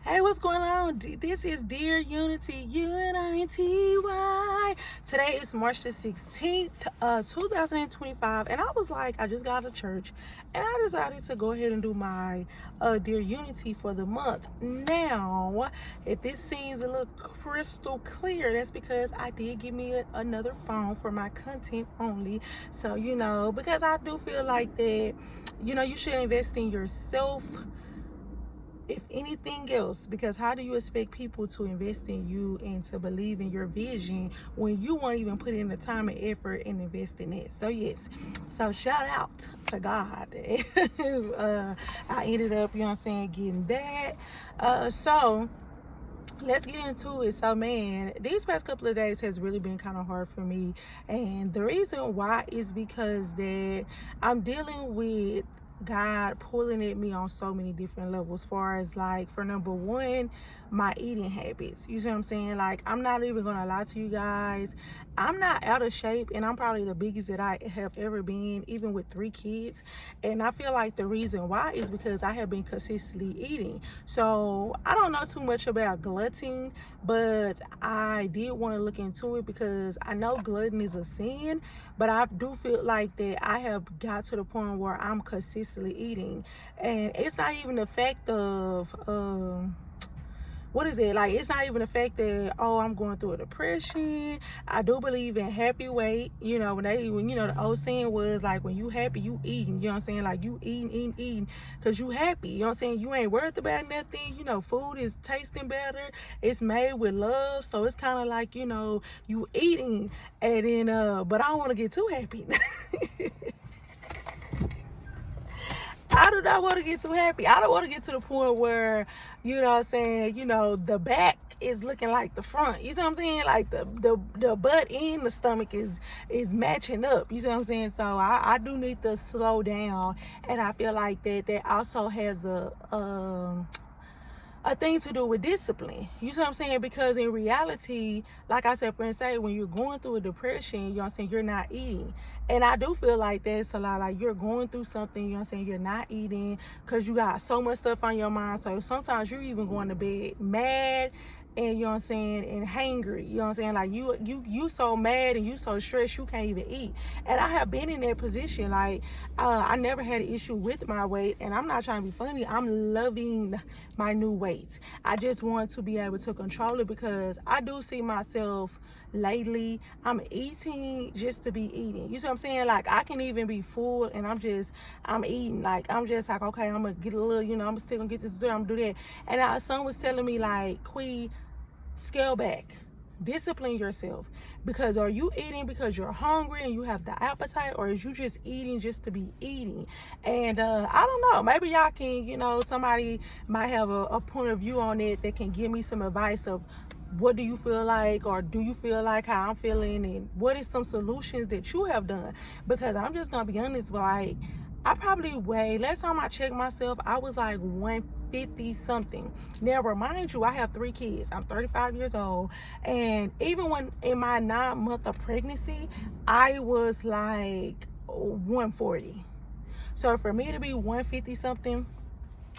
Hey, what's going on? This is Dear Unity, UNITY. Today is March the 16th, 2025, and I was like, I just got out of church, and I decided to go ahead and do my Dear Unity for the month. Now, if this seems a little crystal clear, that's because I did give me another phone for my content only. So, because I do feel like that, you should invest in yourself if anything else, because how do you expect people to invest in you and to believe in your vision when you won't even put in the time and effort and invest in it? So yes, so shout out to God. I ended up, getting that. So let's get into it. So man, these past couple of days has really been kind of hard for me, and the reason why is because that I'm dealing with God pulling at me on so many different levels. As far as, like, for number one, my eating habits. You see what I'm saying? Like, I'm not even gonna lie to you guys, I'm not out of shape, and I'm probably the biggest that I have ever been, even with 3 kids. And I feel like the reason why is because I have been consistently eating. So I don't know too much about glutton, but I did want to look into it because I know glutton is a sin, but I do feel like that I have got to the point where I'm consistently eating, and it's not even the fact of what is it, like, it's not even the fact that, oh, I'm going through a depression. I do believe in happy weight. When the old saying was, like, when you happy, you eating. You know what I'm saying? Like, you eating because you happy. You know what I'm saying? You ain't worried about nothing. Food is tasting better. It's made with love. So it's kind of like, you eating. And then but I don't want to get too happy. I do not want to get too happy. I don't want to get to the point where, the back is looking like the front. You see what I'm saying? Like the butt and the stomach is matching up. You see what I'm saying? So I do need to slow down, and I feel like that also has a thing to do with discipline. You see what I'm saying? Because in reality, like I said, friends say, when you're going through a depression, you know what I'm saying, you're not eating. And I do feel like that's a lot, like, you're going through something, you know what I'm saying, you're not eating because you got so much stuff on your mind. So sometimes you're even going to bed mad, and you know what I'm saying, and hangry. You know what I'm saying? Like, you so mad and you so stressed you can't even eat. And I have been in that position. Like, I never had an issue with my weight, and I'm not trying to be funny. I'm loving my new weight. I just want to be able to control it because I do see myself lately, I'm eating just to be eating. You see what I'm saying? Like, I can even be full and I'm eating. Like, I'm just like, okay, I'm gonna get a little, I'm still gonna get this dessert, I'm gonna do that. And son was telling me, like, Quee, scale back, discipline yourself, because are you eating because you're hungry and you have the appetite, or is you just eating just to be eating? And I don't know, maybe y'all can, somebody might have a point of view on it that can give me some advice of what do you feel like, or do you feel like how I'm feeling, and what is some solutions that you have done? Because I'm just gonna be honest, like, I probably weighed, last time I checked myself, I was like 150 something. Now, remind you, I have 3 kids. I'm 35 years old. And even when in my 9-month of pregnancy, I was like 140. So for me to be 150 something,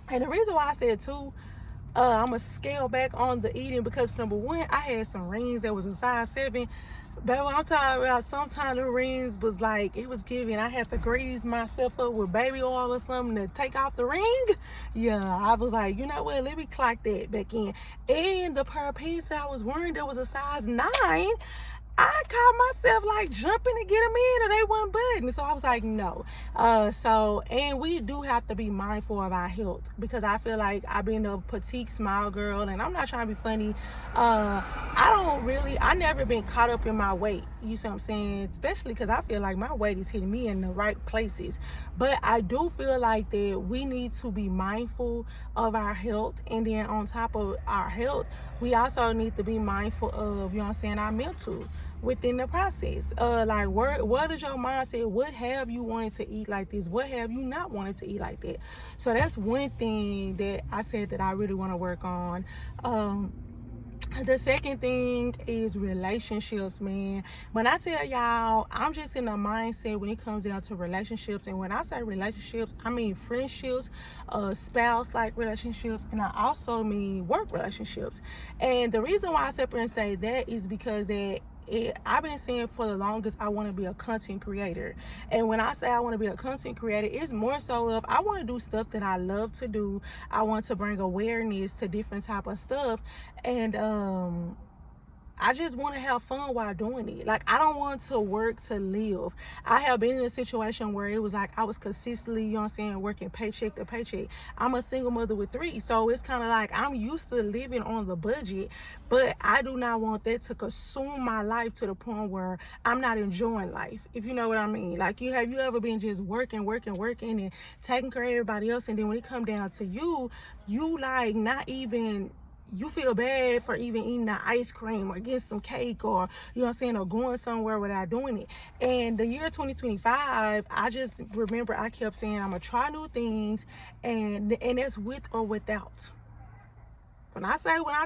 and the reason why I said too, I'm gonna scale back on the eating because, number one, I had some rings that was a size 7. But I'm talking about, sometimes the rings was like, it was giving, I had to grease myself up with baby oil or something to take off the ring. Yeah, I was like, you know what, let me clock that back in. And the pair of pants that I was wearing, that was a size 9. I caught myself like jumping to get them in, and they wasn't budging. So I was like, no. And we do have to be mindful of our health, because I feel like I've been a petite, small girl, and I'm not trying to be funny. I never been caught up in my weight. You see what I'm saying? Especially because I feel like my weight is hitting me in the right places. But I do feel like that we need to be mindful of our health. And then on top of our health, we also need to be mindful of, our mental within the process. Like, what is your mindset? What have you wanted to eat like this? What have you not wanted to eat like that? So that's one thing that I said that I really want to work on. The second thing is relationships, man. When I tell y'all, I'm just in a mindset when it comes down to relationships. And when I say relationships, I mean friendships, spouse-like relationships, and I also mean work relationships. And the reason why I separate and say that is because I've been saying for the longest I want to be a content creator. And when I say I want to be a content creator, it's more so of I want to do stuff that I love to do. I want to bring awareness to different type of stuff. And I just want to have fun while doing it. Like, I don't want to work to live. I have been in a situation where it was like I was consistently, you know what I'm saying, working paycheck to paycheck. I'm a single mother with 3, so it's kind of like I'm used to living on the budget, but I do not want that to consume my life to the point where I'm not enjoying life, if you know what I mean. Like, you ever been just working and taking care of everybody else, and then when it come down to you like not even, you feel bad for even eating the ice cream or getting some cake, or you know what I'm saying, or going somewhere without doing it. And the year 2025, I just remember I kept saying I'm gonna try new things, and that's with or without. When I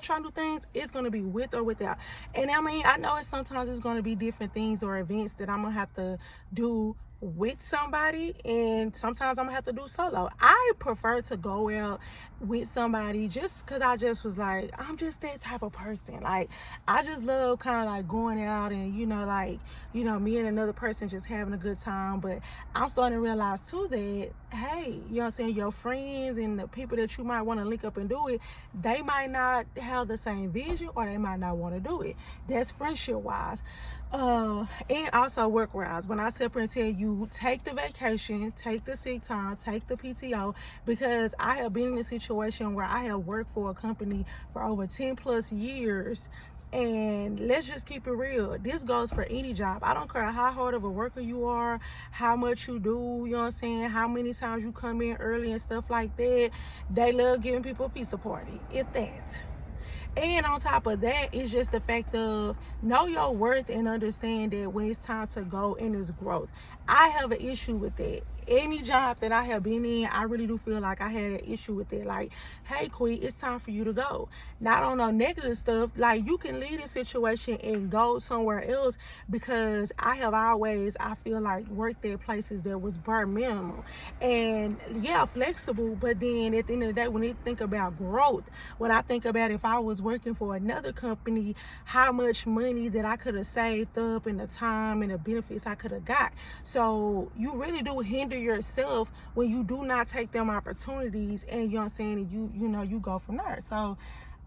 try new things, it's gonna be with or without. And I mean, I know sometimes it's gonna be different things or events that I'm gonna have to do with somebody, and sometimes I'm gonna have to do solo. I prefer to go out with somebody just because I just was like, I'm just that type of person. Like, I just love kind of like going out and, me and another person just having a good time. But I'm starting to realize too that, hey, you know what I'm saying, your friends and the people that you might want to link up and do it, they might not have the same vision, or they might not want to do it. That's friendship wise. And also work wise. When I separate and tell you, take the vacation, take the sick time, take the PTO, because I have been in a situation where I have worked for a company for over 10 plus years. And let's just keep it real. This goes for any job. I don't care how hard of a worker you are, how much you do, you know what I'm saying, how many times you come in early and stuff like that. They love giving people a pizza party, if that. And on top of that, it's just the fact of know your worth and understand that when it's time to go in its growth. I have an issue with that. Any job that I have been in, I really do feel like I had an issue with it. Like, hey, Queen, it's time for you to go. Not on no negative stuff. Like, you can leave this situation and go somewhere else, because I have always, I feel like, worked at places that was bare minimum. And yeah, flexible, but then at the end of the day, when you think about growth, when I think about if I was working for another company, how much money that I could have saved up, and the time and the benefits I could have got. So you really do hinder yourself when you do not take them opportunities, and you know what I'm saying, and you go from there. So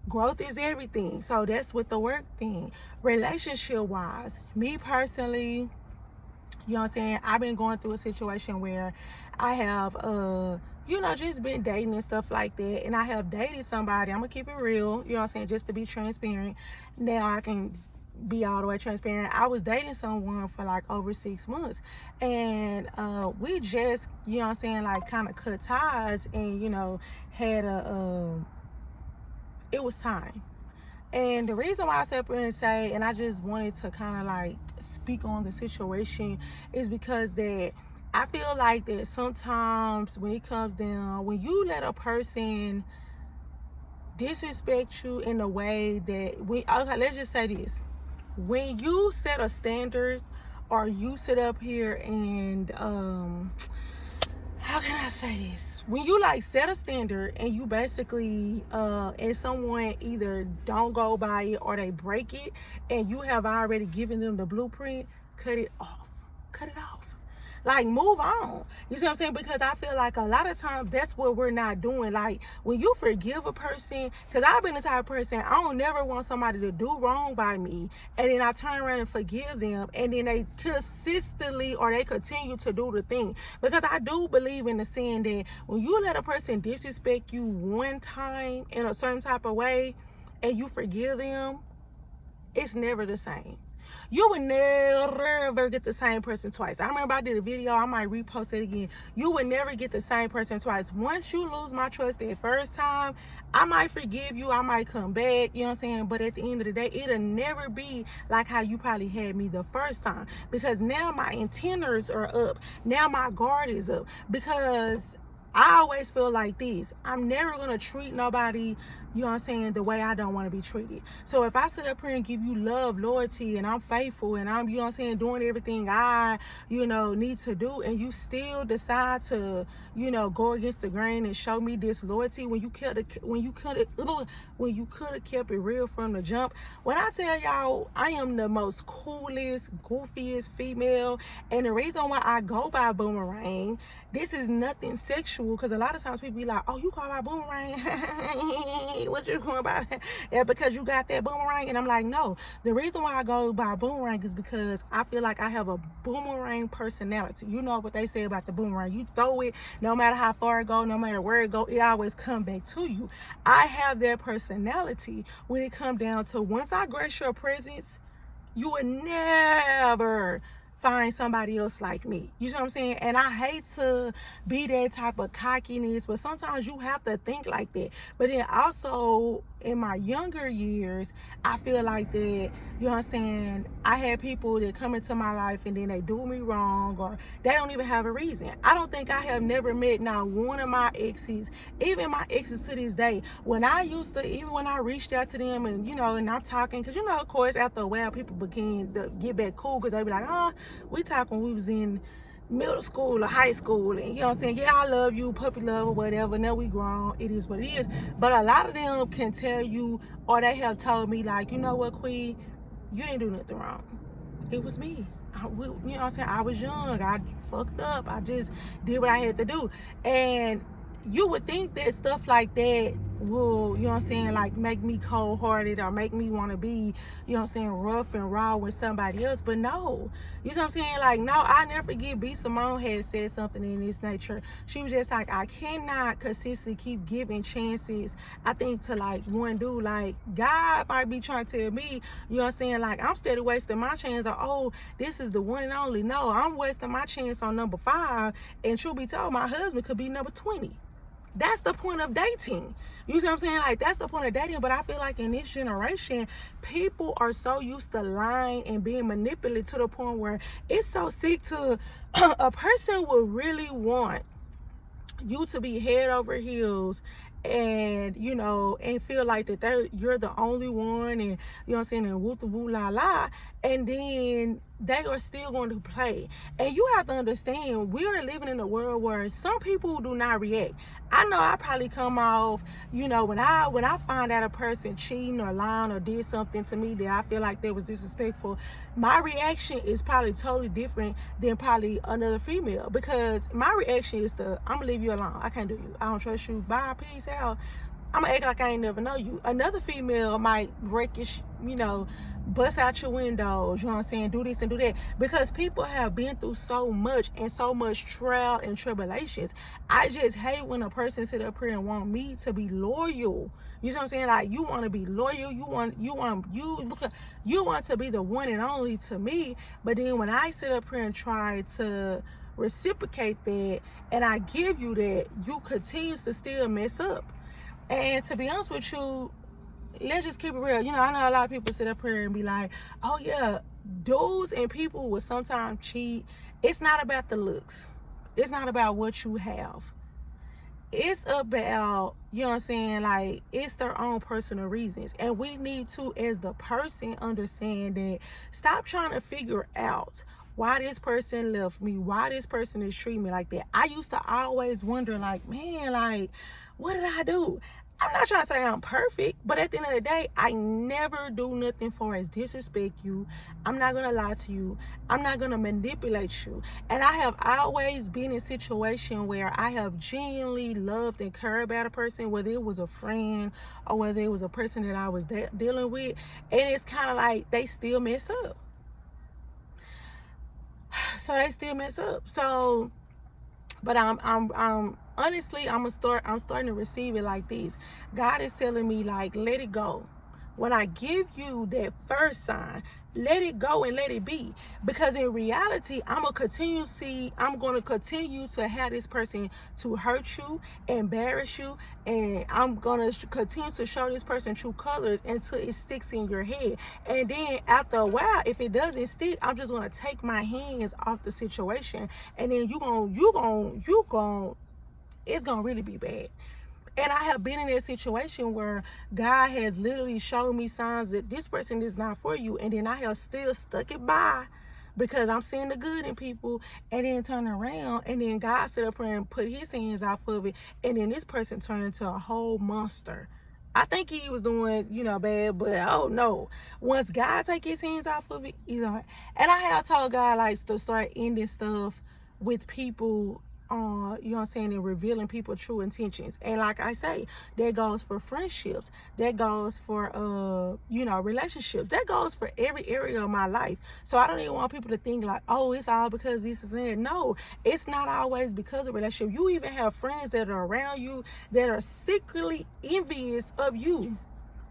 growth is everything. So that's with the work thing. Relationship wise, me personally, you know what I'm saying, I've been going through a situation where I have just been dating and stuff like that, and I have dated somebody, I'm gonna keep it real, you know what I'm saying, just to be transparent. Now I can be all the way transparent. I was dating someone for like over 6 months, and we just, you know what I'm saying, like kind of cut ties, and had it was time. And the reason why I separate and say, and I just wanted to kind of like speak on the situation, is because that I feel like that sometimes when it comes down, when you let a person disrespect you in a way that okay, let's just say this. When you set a standard, or you sit up here and how can I say this? When you like set a standard and you basically and someone either don't go by it or they break it, and you have already given them the blueprint, cut it off. Cut it off. Like, move on. You see what I'm saying? Because I feel like a lot of times that's what we're not doing. Like, when you forgive a person, because I've been the type of person, I don't never want somebody to do wrong by me, and then I turn around and forgive them, and then they consistently, or they continue to do the thing. Because I do believe in the saying that when you let a person disrespect you one time in a certain type of way, and you forgive them, it's never the same. You would never get the same person twice. I remember I did a video, I might repost it again. You would never get the same person twice. Once you lose my trust that first time, I might forgive you, I might come back, you know what I'm saying? But at the end of the day, it'll never be like how you probably had me the first time. Because now my antennas are up. Now my guard is up. Because I always feel like this. I'm never going to treat nobody, you know what I'm saying, the way I don't want to be treated. So if I sit up here and give you love, loyalty, and I'm faithful, and I'm, you know what I'm saying, doing everything I, you know, need to do, and you still decide to, you know, go against the grain and show me disloyalty when you could have kept it real from the jump. When I tell y'all, I am the most coolest, goofiest female, and the reason why I go by Boomerang, this is nothing sexual, because a lot of times people be like, oh, you call by Boomerang? What you going by? Yeah, because you got that boomerang. And I'm like, no, the reason why I go by Boomerang is because I feel like I have a boomerang personality. You know what they say about the boomerang. You throw it, no matter how far it go, no matter where it go, it always come back to you. I have that personality when it come down to, once I grace your presence, you would never find somebody else like me. You know what I'm saying? And I hate to be that type of cockiness, but sometimes you have to think like that. But then also in my younger years, I feel like that, you know what I'm saying, I had people that come into my life and then they do me wrong, or they don't even have a reason. I don't think I have never met not one of my exes, even my exes to this day. When I used to, even when I reached out to them and, you know, and I'm talking, because, you know, of course, after a while, people begin to get back cool, because they be like, oh, we talk when we was in middle school or high school, and you know what I'm saying, yeah, I love you, puppy love, or whatever. Now we grown, it is what it is. But a lot of them can tell you, or they have told me, like, you know what, Queen, you didn't do nothing wrong. It was me. You know what I'm saying, I was young, I fucked up, I just did what I had to do. And you would think that stuff like that will, you know what I'm saying, like make me cold-hearted or make me want to be, you know what I'm saying, rough and raw with somebody else. But no, you know what I'm saying, like, no, I never forget B. Simone had said something in this nature. She was just like, I cannot consistently keep giving chances, I think, to like one dude. Like, God might be trying to tell me, you know what I'm saying, like, I'm steady wasting my chance, or, oh, this is the one and only. No, I'm wasting my chance on number 5, and truth be told, my husband could be number 20. That's the point of dating. You see what I'm saying? Like, that's the point of dating. But I feel like in this generation, people are so used to lying and being manipulated to the point where it's so sick to a person would really want you to be head over heels and, you know, and feel like that you're the only one, and, you know what I'm saying, and woo woo la la, and then they are still going to play. And you have to understand, we are living in a world where some people do not react. I know I probably come off, you know, when I find out a person cheating or lying or did something to me that I feel like that was disrespectful, my reaction is probably totally different than probably another female, because my reaction is I'm gonna leave you alone. I can't do you. I don't trust you. Bye, peace out. I'm gonna act like I ain't never know you. Another female might break your, you know, bust out your windows, you know what I'm saying, do this and do that, because people have been through so much and so much trial and tribulations. I just hate when a person sit up here and want me to be loyal. You know what I'm saying? Like, you want to be loyal, you want to be the one and only to me, but then when I sit up here and try to reciprocate that and I give you that, you continue to still mess up. And to be honest with you, let's just keep it real. You know, I know a lot of people sit up here and be like, oh yeah, dudes and people will sometimes cheat. It's not about the looks. It's not about what you have. It's about, you know what I'm saying, like, it's their own personal reasons. And we need to, as the person, understand that, stop trying to figure out why this person left me, why this person is treating me like that. I used to always wonder, like, man, like, what did I do? I'm not trying to say I'm perfect, but at the end of the day, I never do nothing for as disrespect you. I'm not going to lie to you. I'm not going to manipulate you. And I have always been in a situation where I have genuinely loved and cared about a person, whether it was a friend or whether it was a person that I was dealing with. And it's kind of like they still mess up. So they still mess up. So, but I'm honestly, I'm starting to receive it like this. God is telling me, like, let it go. When I give you that first sign, let it go and let it be. Because in reality, I'm going to continue to have this person to hurt you, embarrass you, and I'm going to continue to show this person true colors until it sticks in your head. And then after a while, if it doesn't stick, I'm just going to take my hands off the situation. And then you going it's gonna really be bad. And I have been in that situation where God has literally shown me signs that this person is not for you, and then I have still stuck it by because I'm seeing the good in people, and then turn around, and then God sit up here and put his hands off of it, and then this person turned into a whole monster. I think he was doing, bad, but oh no. Once God take his hands off of it, he's all right. And I have told God, like, to start ending stuff with people, and revealing people's true intentions. And like I say, that goes for friendships, that goes for relationships, that goes for every area of my life. So I don't even want people to think like, oh, it's all because this is it. No, it's not always because of relationship. You even have friends that are around you that are secretly envious of you.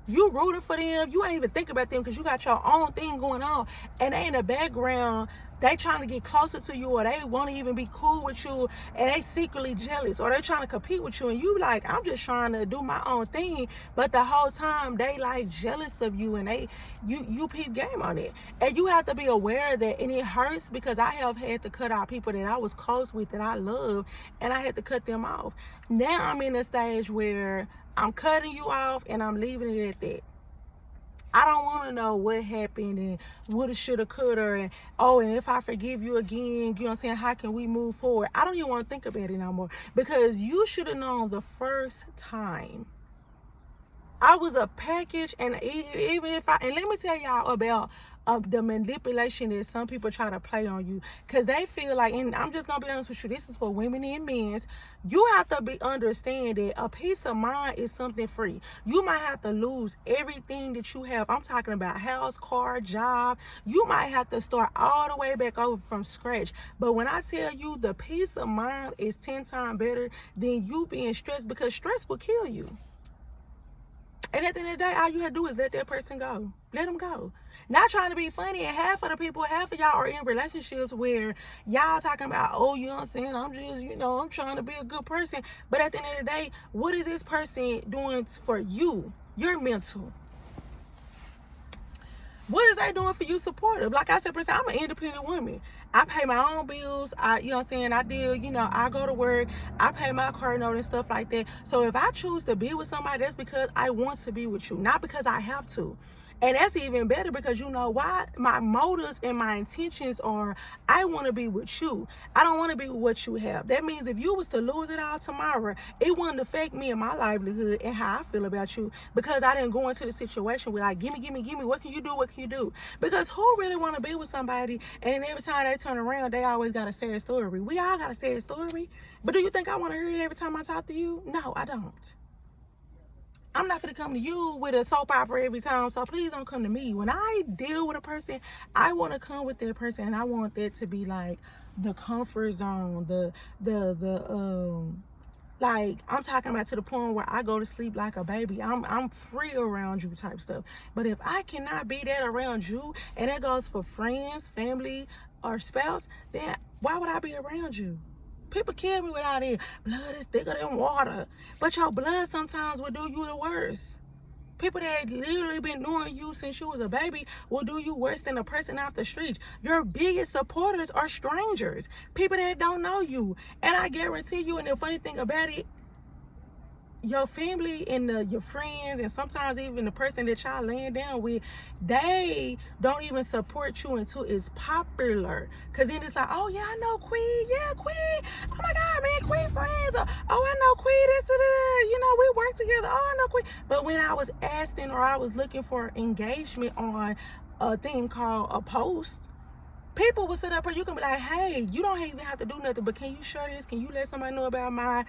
You rooting for them, you ain't even think about them because you got your own thing going on, and they in the background, they trying to get closer to you, or they want to even be cool with you, and they secretly jealous, or they trying to compete with you, and you like, I'm just trying to do my own thing, but the whole time they like jealous of you, and you peep game on it. And you have to be aware of that, and it hurts because I have had to cut out people that I was close with, that I love, and I had to cut them off. Now I'm in a stage where I'm cutting you off and I'm leaving it at that. I don't want to know what happened and woulda, shoulda, coulda, and and if I forgive you again, you know what I'm saying, how can we move forward? I don't even want to think about it no more, because you should have known the first time. I was a package, and even if and let me tell y'all about the manipulation that some people try to play on you, because they feel like, and I'm just gonna be honest with you, this is for women and men. You have to understand that a peace of mind is something free. You might have to lose everything that you have. I'm talking about house, car, job. You might have to start all the way back over from scratch. But when I tell you, the peace of mind is 10 times better than you being stressed, because stress will kill you. And at the end of the day, all you have to do is let that person go. Let them go. Not trying to be funny, and half of y'all are in relationships where y'all talking about, oh, you know what I'm saying, I'm just, I'm trying to be a good person. But at the end of the day, what is this person doing for you? Your mental. What is they doing for you supportive? Like I said, I'm an independent woman. I pay my own bills. I deal, I go to work. I pay my car note and stuff like that. So if I choose to be with somebody, that's because I want to be with you, not because I have to. And that's even better, because you know why? My motives and my intentions are, I want to be with you. I don't want to be with what you have. That means if you was to lose it all tomorrow, it wouldn't affect me and my livelihood and how I feel about you, because I didn't go into the situation with like, gimme, what can you do? Because who really want to be with somebody, and then every time they turn around, they always got a sad story. We all got a sad story. But do you think I want to hear it every time I talk to you? No, I don't. I'm not gonna come to you with a soap opera every time, so please don't come to me. When I deal with a person, I want to come with that person, and I want that to be like the comfort zone, like, I'm talking about to the point where I go to sleep like a baby. I'm free around you type stuff. But if I cannot be that around you, and that goes for friends, family, or spouse, then why would I be around you? People kill me without their blood is thicker than water. But your blood sometimes will do you the worst. People that literally been knowing you since you was a baby will do you worse than a person off the street. Your biggest supporters are strangers. People that don't know you. And I guarantee you, and the funny thing about it, your family and your friends, and sometimes even the person that y'all laying down with, they don't even support you until it's popular. Because then it's like, oh yeah, I know Queen. Yeah, Queen. Oh my God, man, Queen friends. Oh, I know Queen. We work together. Oh, I know Queen. But when I was asking, or I was looking for engagement on a thing called a post, people will sit up here, you can be like, hey, you don't even have to do nothing, but can you share this? Can you let somebody know about my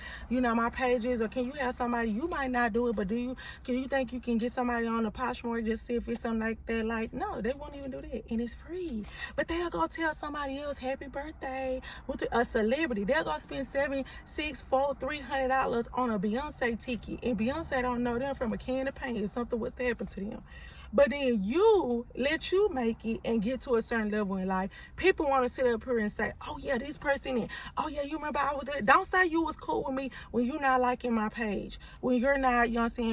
pages? Or can you have somebody, you might not do it, but can you think you can get somebody on the Poshmark, just see if it's something like that? Like, no, they won't even do that, and it's free. But they'll go tell somebody else happy birthday with a celebrity. They'll go spend $300 on a Beyonce ticket, and Beyonce don't know them from a can of paint if something was to happen to them. But then let you make it and get to a certain level in life. People want to sit up here and say, oh yeah, this person, and oh yeah, you remember I was there. Don't say you was cool with me when you're not liking my page, when you're not,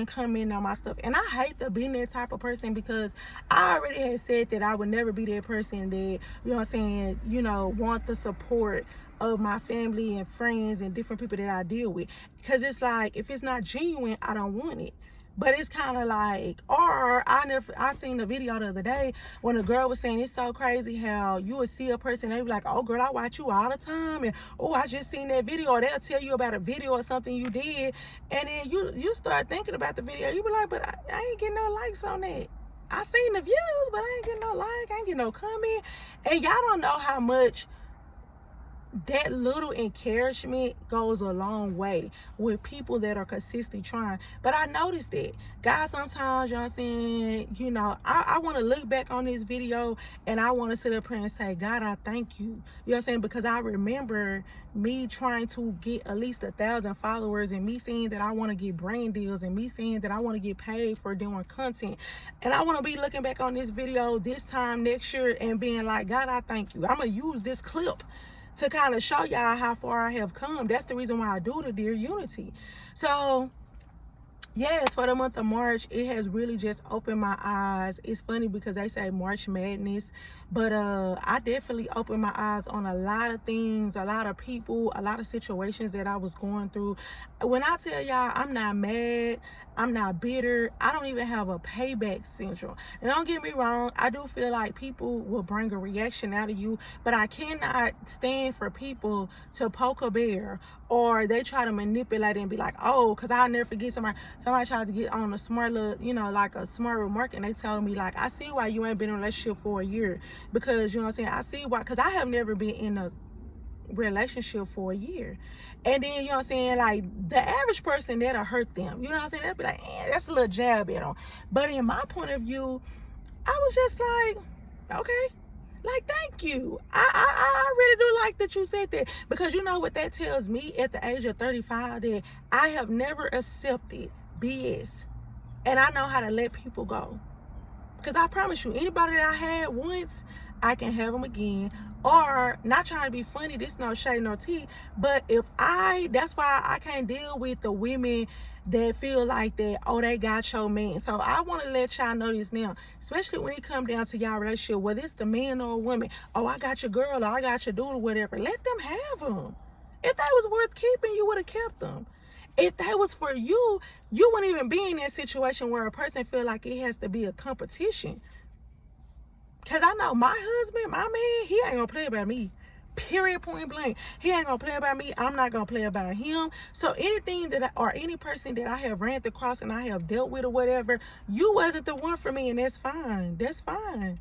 commenting on my stuff. And I hate to be that type of person, because I already had said that I would never be that person that, want the support of my family and friends and different people that I deal with. Because it's like, if it's not genuine, I don't want it. But it's kind of like, or I seen a video the other day when a girl was saying it's so crazy how you would see a person, they be like, oh girl, I watch you all the time, and oh, I just seen that video, or they'll tell you about a video or something you did, and then you start thinking about the video, you be like, but I ain't getting no likes on that. I seen the views, but I ain't getting no like, I ain't getting no comment. And y'all don't know how much that little encouragement goes a long way with people that are consistently trying. But I noticed that, guys, sometimes, you know what I'm saying, you know, I want to look back on this video and I want to sit up here and say, God, I thank you. You know what I'm saying? Because I remember me trying to get at least 1,000 followers, and me saying that I want to get brand deals, and me saying that I want to get paid for doing content. And I want to be looking back on this video this time next year and being like, God, I thank you. I'm going to use this clip to kind of show y'all how far I have come. That's the reason why I do the Dear Unity. So yes, for the month of March, it has really just opened my eyes. It's funny because they say March Madness, but I definitely opened my eyes on a lot of things, a lot of people, a lot of situations that I was going through. When I tell y'all, I'm not mad, I'm not bitter, I don't even have a payback syndrome. And don't get me wrong, I do feel like people will bring a reaction out of you, but I cannot stand for people to poke a bear, or they try to manipulate it and be like, oh, because I'll never forget somebody tried to get on a smart little, you know, like a smart remark, and they told me, like, I see why you ain't been in a relationship for a year, because, you know what I'm saying, I see why, because I have never been in a relationship for a year. And then, you know what I'm saying, like, the average person, that'll hurt them, you know what I'm saying, they'll be like, that's a little jab at them. But in my point of view, I was just like, okay, like, thank you. I really do like that you said that, because you know what that tells me at the age of 35, that I have never accepted BS, and I know how to let people go. Because I promise you, anybody that I had once, I can have them again. Or, not trying to be funny, this no shade, no tea, but that's why I can't deal with the women that feel like that, oh, they got your man. So I want to let y'all know this now, especially when it comes down to y'all relationship, whether it's the man or a woman. Oh, I got your girl, or I got your dude, or whatever. Let them have them. If they was worth keeping, you would have kept them. If that was for you, you wouldn't even be in that situation where a person feel like it has to be a competition. Because I know my husband, my man, he ain't going to play about me. Period, point blank. He ain't going to play about me. I'm not going to play about him. So anything that or any person that I have ran across and I have dealt with or whatever, you wasn't the one for me, and that's fine. That's fine.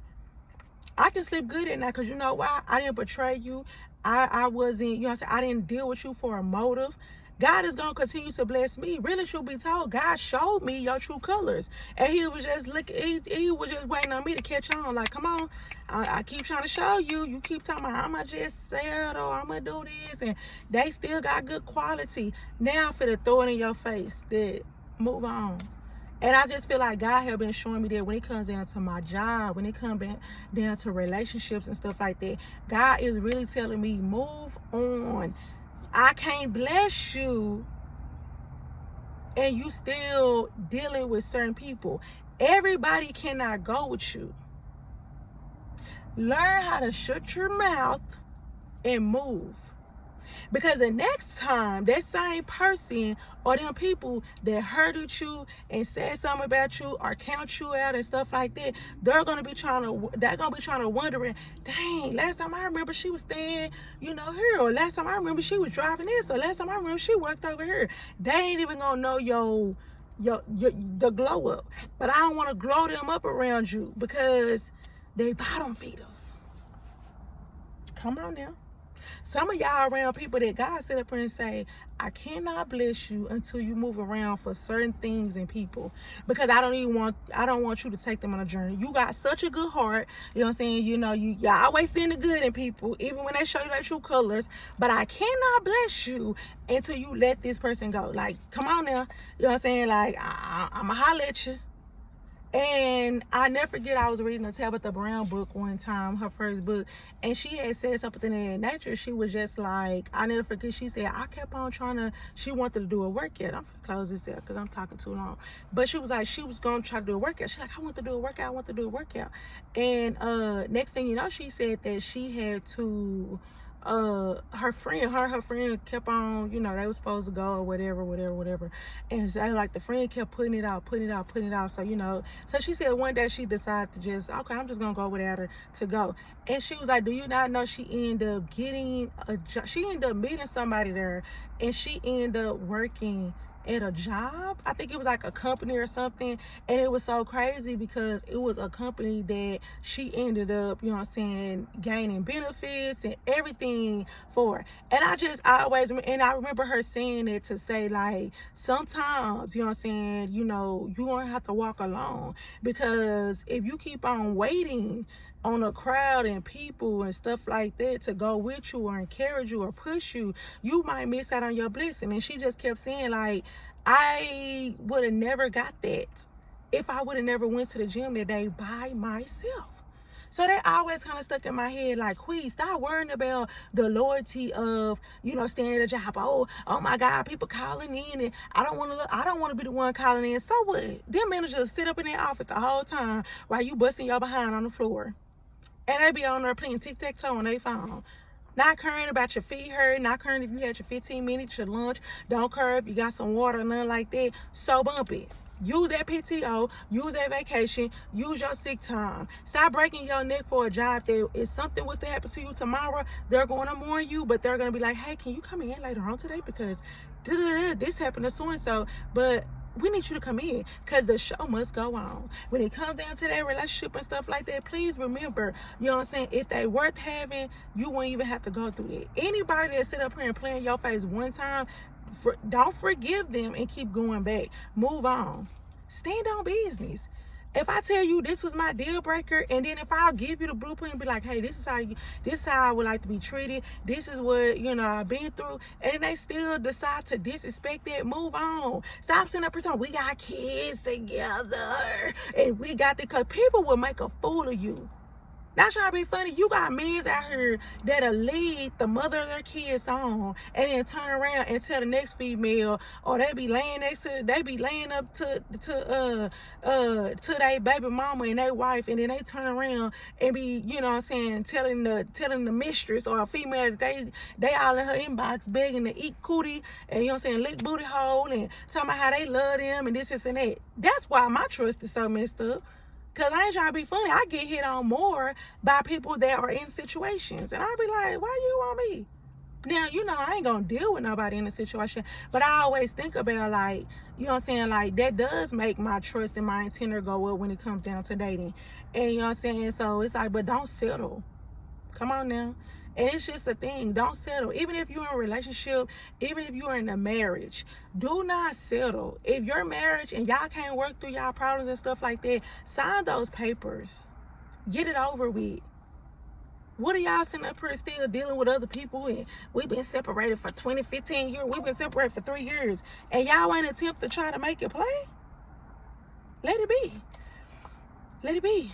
I can sleep good at night, because you know why? I didn't betray you. I wasn't, you know what I'm saying, I didn't deal with you for a motive. God is going to continue to bless me. Really, should be told, God showed me your true colors. And he was just looking, he was just waiting on me to catch on. Like, come on, I keep trying to show you. You keep talking about, I'm going to just settle, I'm going to do this. And they still got good quality. Now I'm finna throw it in your face. That move on. And I just feel like God has been showing me that when it comes down to my job, when it comes down to relationships and stuff like that, God is really telling me, move on. I can't bless you and you still dealing with certain people. Everybody cannot go with you. Learn how to shut your mouth and move. Because the next time that same person or them people that hurted you and said something about you or count you out and stuff like that, they're gonna be trying to wondering, dang, last time I remember she was staying, you know, here, or last time I remember she was driving this, or last time I remember she worked over here. They ain't even gonna know the glow up. But I don't want to glow them up around you, because they bottom feeders. Come on now. Some of y'all around people that God sit up here and say, I cannot bless you until you move around for certain things and people, because I don't want you to take them on a journey. You got such a good heart, you know what I'm saying? You know, you always seeing the good in people, even when they show you their true colors. But I cannot bless you until you let this person go. Like, come on now, you know what I'm saying? Like, I'ma holler at you. And I never forget, I was reading a Tabitha Brown book one time, her first book, and she had said something in that nature. She was just like, I never forget, she said, I kept on she wanted to do a workout. I'm gonna close this out because I'm talking too long. But she was like, she was gonna try to do a workout. She's like, I want to do a workout. And next thing you know, she said that she had to her friend kept on, you know, they were supposed to go or whatever, and so, like, the friend kept putting it out. So, you know, so she said one day she decided to just, okay, I'm just gonna go without her to go. And she was like, do you not know she ended up getting a job? She ended up meeting somebody there, and she ended up working at a job. I think it was like a company or something. And it was so crazy because it was a company that she ended up, you know what I'm saying, gaining benefits and everything for. And I remember her saying it to say, like, sometimes, you know what I'm saying, you know, you don't have to walk alone, because if you keep on waiting on a crowd and people and stuff like that to go with you or encourage you or push you, you might miss out on your blessing. And she just kept saying, like, I would have never got that if I would have never went to the gym that day by myself. So that always kind of stuck in my head, like, please stop worrying about the loyalty of, you know, staying at a job. Oh my God, people calling in, and I don't want to be the one calling in. So what? Them managers sit up in their office the whole time while you busting your behind on the floor. And they be on there playing tic-tac-toe on their phone. Not caring about your feet hurt, not caring if you had your 15 minutes, your lunch, don't care if you got some water, nothing like that. So bump it. Use that PTO, use that vacation, use your sick time. Stop breaking your neck for a job that if something was to happen to you tomorrow, they're going to warn you, but they're going to be like, hey, can you come in later on today? Because this happened to so-and-so, but we need you to come in, because the show must go on. When it comes down to that relationship and stuff like that, please remember, you know what I'm saying, if they worth having, you won't even have to go through it. Anybody that sit up here and play in your face one time, don't forgive them and keep going back. Move on. Stand on business. If I tell you this was my deal breaker, and then if I'll give you the blueprint and be like, hey, this is how I would like to be treated, this is what, you know, I've been through, and they still decide to disrespect that, move on. Stop sitting up here talking, we got kids together, and we got the, because people will make a fool of you. Not trying to be funny. You got men out here that'll lead the mother of their kids on, and then turn around and tell the next female, or they be laying up to their baby mama and their wife, and then they turn around and be, you know what I'm saying, telling the mistress or a female that they all in her inbox begging to eat cootie, and, you know what I'm saying, lick booty hole, and talking about how they love them and this and that. That's why my trust is so messed up. Because I ain't trying to be funny. I get hit on more by people that are in situations. And I'll be like, why you want me? Now, you know, I ain't going to deal with nobody in a situation. But I always think about, like, you know what I'm saying? Like, that does make my trust and my antenna go up when it comes down to dating. And, you know what I'm saying? So it's like, but don't settle. Come on now. And it's just a thing. Don't settle. Even if you're in a relationship, even if you're in a marriage, do not settle. If your marriage and y'all can't work through y'all problems and stuff like that, sign those papers. Get it over with. What are y'all sitting up here still dealing with other people? And we've been separated for 20, 15 years. We've been separated for 3 years. And y'all ain't attempt to try to make it play? Let it be. Let it be.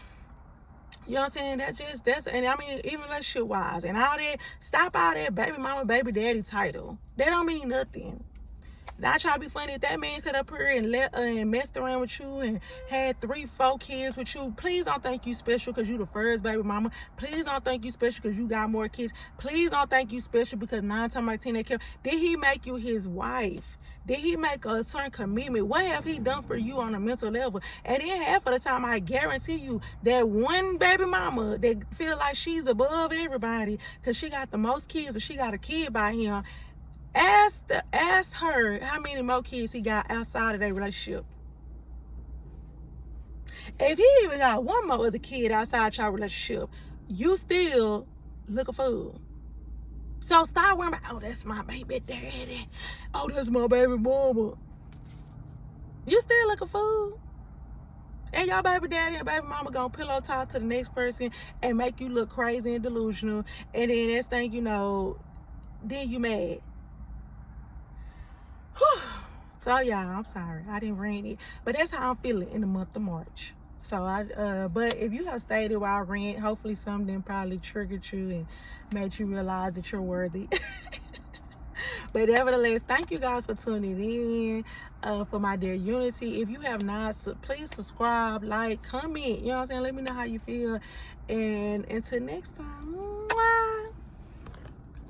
You know what I'm saying? And I mean, even relationship wise and all that, stop all that baby mama, baby daddy title. That don't mean nothing. Not trying to be funny. If that man sat up here and messed around with you and had 3, 4 kids with you, please don't think you special because you the first baby mama. Please don't think you special because you got more kids. Please don't think you special because 9 times out of 10 they kill. Did he make you his wife? Did he make a certain commitment? What have he done for you on a mental level? And then half of the time, I guarantee you that one baby mama that feel like she's above everybody because she got the most kids or she got a kid by him, ask her how many more kids he got outside of their relationship. If he even got one more other kid outside your relationship, you still look a fool. So stop worrying about, oh, that's my baby daddy. Oh, that's my baby mama. You still look a fool. And your baby daddy and baby mama gonna pillow talk to the next person and make you look crazy and delusional. And then next thing you know, then you mad. Whew. So y'all, I'm sorry. I didn't rant it. But that's how I'm feeling in the month of March. So but if you have stayed while I rant, hopefully something probably triggered you and made you realize that you're worthy. But nevertheless, thank you guys for tuning in for my dear Unity. If you have not, please subscribe, like, comment. You know what I'm saying? Let me know how you feel. And until next time. Mwah!